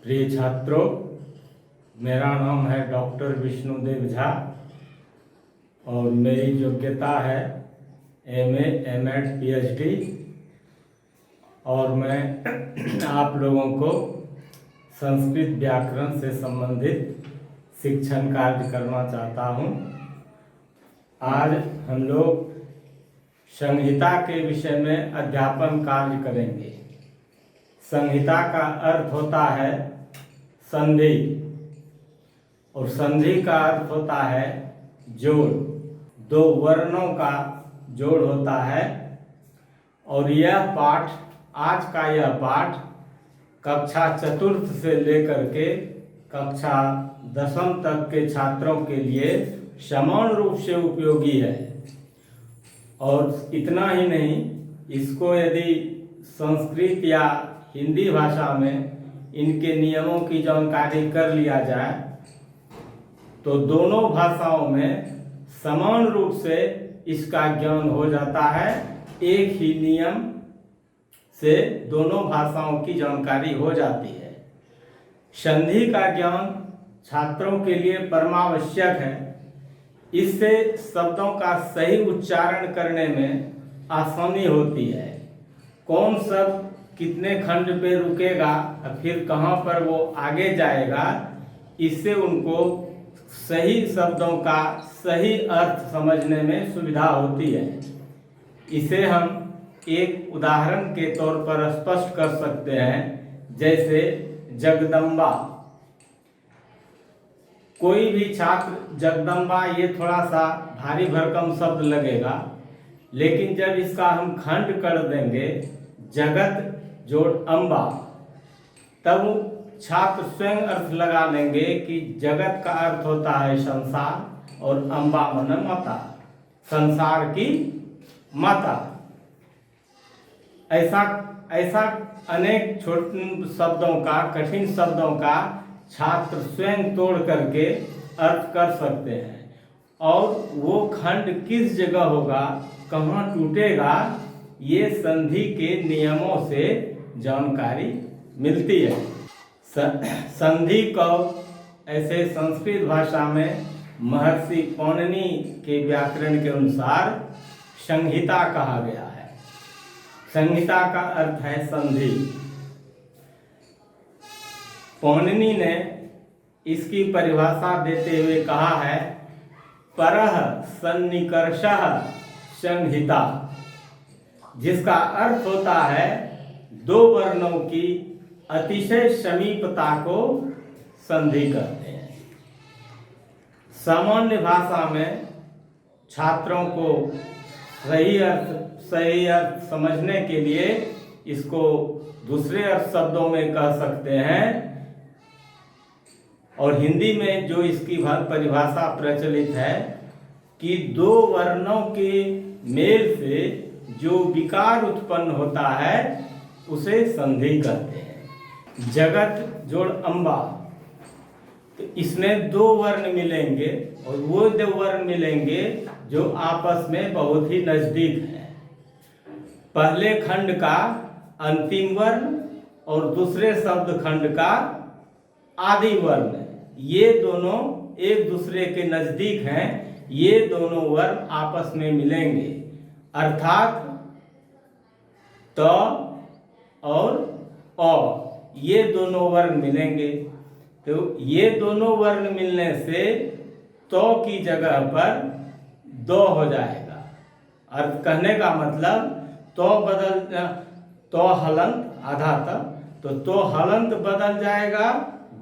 प्रिय छात्रों, मेरा नाम है डॉक्टर विष्णुदेव झा और मेरी योग्यता है एमए, एमएड, पीएचडी। और मैं आप लोगों को संस्कृत व्याकरण से संबंधित शिक्षण कार्य करना चाहता हूँ। आज हम लोग संहिता के विषय में अध्यापन कार्य करेंगे। संहिता का अर्थ होता है संधि और संधि का अर्थ होता है जोड़। दो वर्णों का जोड़ होता है। और यह पाठ, आज का यह पाठ कक्षा चतुर्थ से लेकर के कक्षा 10वीं तक के छात्रों के लिए समान रूप से उपयोगी है। और इतना ही नहीं, इसको यदि संस्कृत या हिंदी भाषा में इनके नियमों की जानकारी कर लिया जाए तो दोनों भाषाओं में समान रूप से इसका ज्ञान हो जाता है। एक ही नियम से दोनों भाषाओं की जानकारी हो जाती है। संधि का ज्ञान छात्रों के लिए परमावश्यक है। इससे शब्दों का सही उच्चारण करने में आसानी होती है। कौन शब्द कितने खंड पे रुकेगा और फिर कहाँ पर वो आगे जाएगा, इससे उनको सही शब्दों का सही अर्थ समझने में सुविधा होती है। इसे हम एक उदाहरण के तौर पर स्पष्ट कर सकते हैं। जैसे जगदम्बा। कोई भी छात्र जगदम्बा, ये थोड़ा सा भारी भरकम शब्द लगेगा, लेकिन जब इसका हम खंड कर देंगे जगत जोड़ अम्बा, तब छात्र स्वयं अर्थ लगा लेंगे कि जगत का अर्थ होता है संसार और अम्बा माने माता, संसार की माता। ऐसा अनेक छोटे शब्दों का, कठिन शब्दों का छात्र स्वयं तोड़ करके अर्थ कर सकते हैं। और वो खंड किस जगह होगा, कहाँ टूटेगा, ये संधि के नियमों से जानकारी मिलती है। संधि को ऐसे संस्कृत भाषा में महर्षि पौनिनी के व्याकरण के अनुसार संहिता कहा गया है। संहिता का अर्थ है संधि। पौनिनी ने इसकी परिभाषा देते हुए कहा है, परः सन्निकर्षः संहिता, जिसका अर्थ होता है दो वर्णों की अतिशय समीपता को संधि कहते हैं। सामान्य भाषा में छात्रों को सही अर्थ समझने के लिए इसको दूसरे अर्थ शब्दों में कह सकते हैं। और हिंदी में जो इसकी परिभाषा प्रचलित है कि दो वर्णों के मेल से जो विकार उत्पन्न होता है उसे संधि कहते हैं। जगत जोड़ अम्बा, तो इसमें दो वर्ण मिलेंगे और वो दो वर्ण मिलेंगे जो आपस में बहुत ही नजदीक हैं। पहले खंड का अंतिम वर्ण और दूसरे शब्द खंड का आदि वर्ण, ये दोनों एक दूसरे के नजदीक हैं। ये दोनों वर्ण आपस में मिलेंगे, अर्थात त और अ, ये दोनों वर्ण मिलेंगे। तो ये दोनों वर्ण मिलने से तो की जगह पर दो हो जाएगा। अर्थ कहने का मतलब तो हलंत आधा तक, तो हलंत बदल जाएगा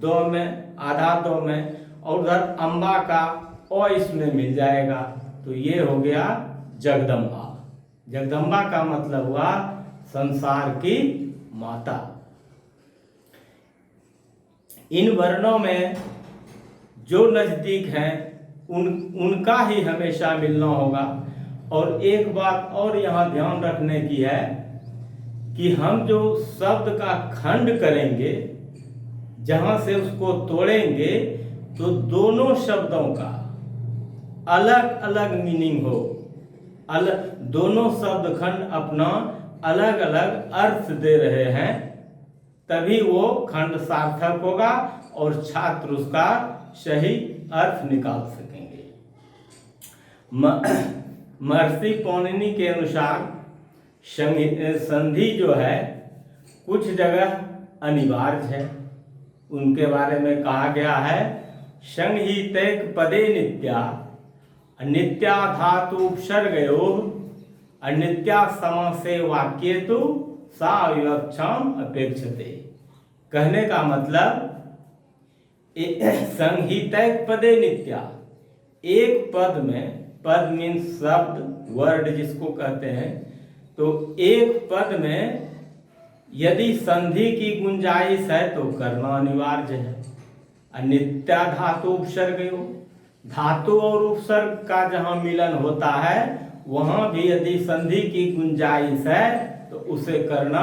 दो में, आधा दो में, और उधर अम्बा का ओ इसमें मिल जाएगा। तो ये हो गया जगदम्बा। जगदम्बा का मतलब हुआ संसार की माता। इन वर्णों में जो नजदीक हैं उनका ही हमेशा मिलना होगा। और एक बात और यहाँ ध्यान रखने की है कि हम जो शब्द का खंड करेंगे, जहाँ से उसको तोड़ेंगे, तो दोनों शब्दों का अलग अलग मीनिंग हो, दोनों शब्द खंड अपना अलग अलग अर्थ दे रहे हैं, तभी वो खंड सार्थक होगा और छात्र उसका सही अर्थ निकाल सकेंगे। महर्षि पौनिनी के अनुसार संधि जो है कुछ जगह अनिवार्य है। उनके बारे में कहा गया है संहितैक पदे नित्या अनित्या धातु उपसर्गयोः अनित्या समासे वाक्ये तो सा विवक्षाम अपेक्षते। कहने का मतलब संहितैक पदे नित्या, एक पद में, पद मीन्स शब्द, वर्ड जिसको कहते हैं, तो एक पद में यदि संधि की गुंजाइश है तो करना अनिवार्य है। अनित्या धातु उपसर्गयोः, धातु और उपसर्ग का जहाँ मिलन होता है वहाँ भी यदि संधि की गुंजाइश है तो उसे करना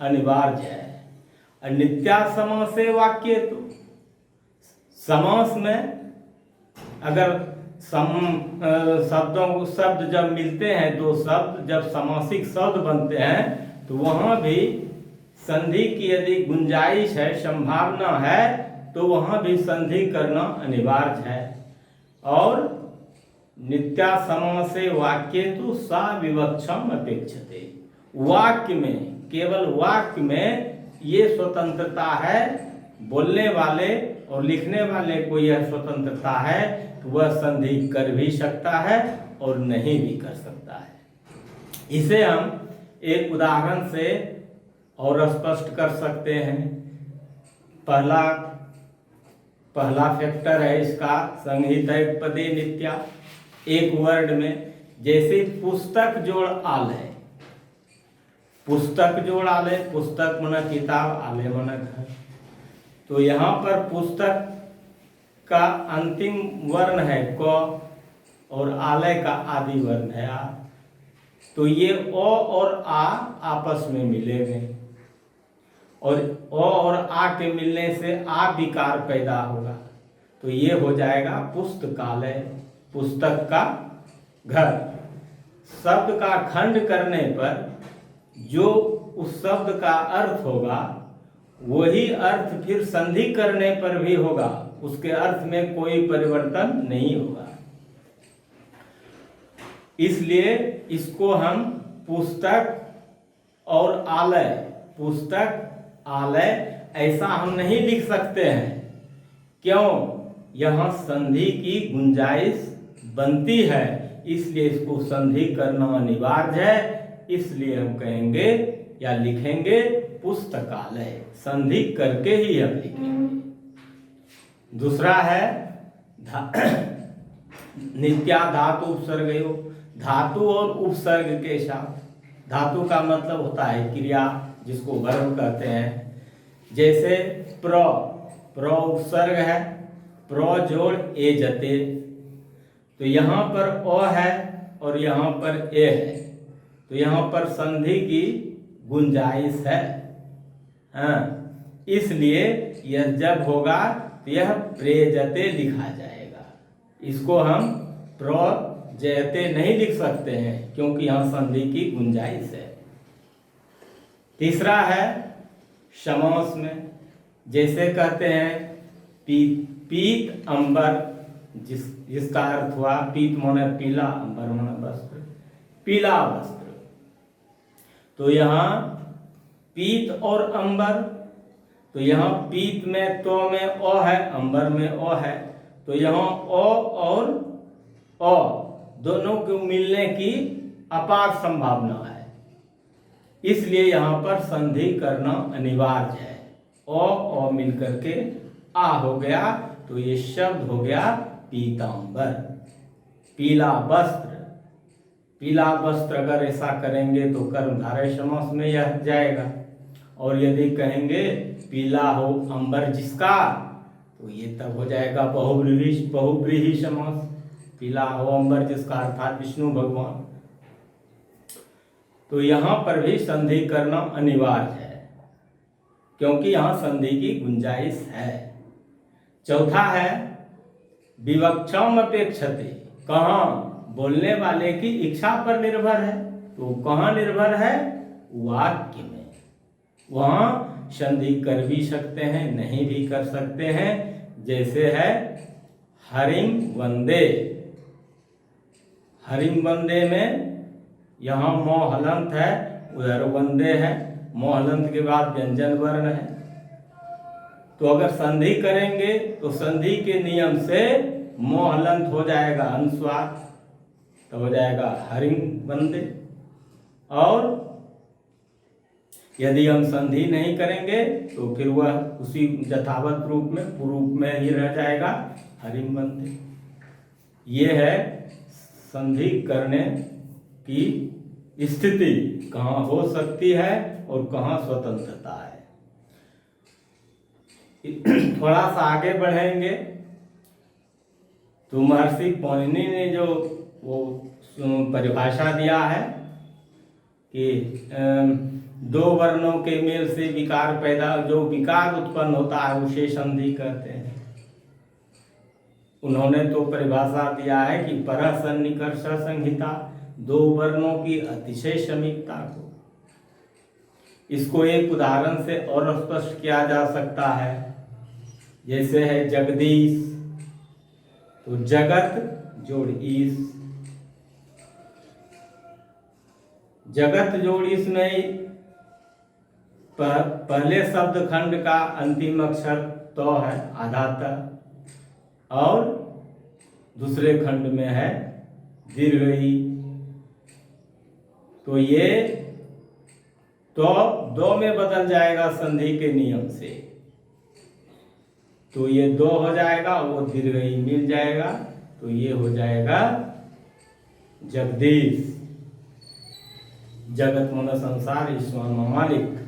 अनिवार्य है। अनित्या समासे वाक्य, तो समास में अगर शब्द जब मिलते हैं, दो शब्द जब समासिक शब्द बनते हैं तो वहाँ भी संधि की यदि गुंजाइश है, संभावना है, तो वहाँ भी संधि करना अनिवार्य है। और नित्या समासे वाक्ये तो सा विवक्षम अपेक्षते, वाक्य में, केवल वाक्य में ये स्वतंत्रता है, बोलने वाले और लिखने वाले को यह स्वतंत्रता है कि वह संधि कर भी सकता है और नहीं भी कर सकता है। इसे हम एक उदाहरण से और स्पष्ट कर सकते हैं। पहला फैक्टर है इसका संहितैक पदे नित्या, एक वर्ड में, जैसे पुस्तक जोड़ आलय, पुस्तक जोड़ आलय, पुस्तक माना किताब, आलय माना घर। तो यहाँ पर पुस्तक का अंतिम वर्ण है क और आलय का आदि वर्ण है आ, तो ये ओ और आ आपस में मिलेंगे और ओ और आ के मिलने से आ विकार पैदा होगा, तो ये हो जाएगा पुस्तकालय, पुस्तक का घर। शब्द का खंड करने पर जो उस शब्द का अर्थ होगा वही अर्थ फिर संधि करने पर भी होगा, उसके अर्थ में कोई परिवर्तन नहीं होगा। इसलिए इसको हम पुस्तक और आलय, पुस्तक आलय ऐसा हम नहीं लिख सकते हैं। क्यों? यहाँ संधि की गुंजाइश बनती है, इसलिए इसको संधि करना अनिवार्य है। इसलिए हम कहेंगे या लिखेंगे पुस्तकालय, संधि करके ही हम लिखेंगे। दूसरा है नित्या धातु उपसर्गयोः, धातु और उपसर्ग के साथ। धातु का मतलब होता है क्रिया, जिसको वर्ब कहते हैं। जैसे प्र उपसर्ग है, प्र जोड़ ए जते, तो यहाँ पर अ है और यहाँ पर ए है, तो यहाँ पर संधि की गुंजाइश है। हाँ, इसलिए यह जब होगा तो यह प्रेजते लिखा जाएगा। इसको हम प्रजयते नहीं लिख सकते हैं क्योंकि यहाँ संधि की गुंजाइश है। तीसरा है समास में, जैसे कहते हैं पीत अंबर, जिसका अर्थ हुआ पीत माने पीला, अंबर माने वस्त्र, पीला वस्त्र। तो यहाँ पीत और अंबर, तो यहाँ पीत में तो में ओ है, अंबर में ओ है, तो यहाँ ओ और ओ दोनों को मिलने की अपार संभावना है, इसलिए यहाँ पर संधि करना अनिवार्य है। ओ मिलकर के आ हो गया, तो ये शब्द हो गया पीतांबर, पीला वस्त्र। पीला वस्त्र अगर ऐसा करेंगे तो कर्मधारय समास में यह जाएगा। और यदि कहेंगे पीला हो अंबर जिसका, तो ये तब हो जाएगा बहुव्रीहि समास, पीला हो अंबर जिसका अर्थात विष्णु भगवान। तो यहाँ पर भी संधि करना अनिवार्य है क्योंकि यहाँ संधि की गुंजाइश है। चौथा है विवक्षाम अपेक्षते, कहाँ? बोलने वाले की इच्छा पर निर्भर है। तो कहाँ निर्भर है? वाक्य में। वहाँ संधि कर भी सकते हैं, नहीं भी कर सकते हैं। जैसे है हरिम वंदे। हरिम वंदे में यहाँ मो हलंत है, उधर वंदे है, मो हलंत के बाद व्यंजन वर्ण है। तो अगर संधि करेंगे तो संधि के नियम से मो हलंत हो जाएगा अनुस्वार, तो हो जाएगा हरिम वंदे। और यदि हम संधि नहीं करेंगे तो फिर वह उसी यथावत रूप में पूर्व में ही रह जाएगा हरिम वंदे। ये है संधि करने की स्थिति कहाँ हो सकती है और कहाँ स्वतंत्रता है। थोड़ा सा आगे बढ़ेंगे तो महर्षि पौनिनी ने जो वो परिभाषा दिया है कि दो वर्णों के मेल से विकार पैदा, जो विकार उत्पन्न होता है उसे संधि कहते हैं। उन्होंने तो परिभाषा दिया है कि परः सन्निकर्ष संहिता, दो वर्णों की अतिशय समीपता को। इसको एक उदाहरण से और स्पष्ट किया जा सकता है। जैसे है जगदीश, तो जगत जोड़ ईश, जगत जोड़ ईश में पहले शब्द खंड का अंतिम अक्षर तो है आधा त, और दूसरे खंड में है दीर्घ ई। तो ये तो दो में बदल जाएगा संधि के नियम से, तो ये दो हो जाएगा, वो दीर्घ ई मिल जाएगा, तो ये हो जाएगा जगदीश। जगत मन संसार ईश्वर मालिक।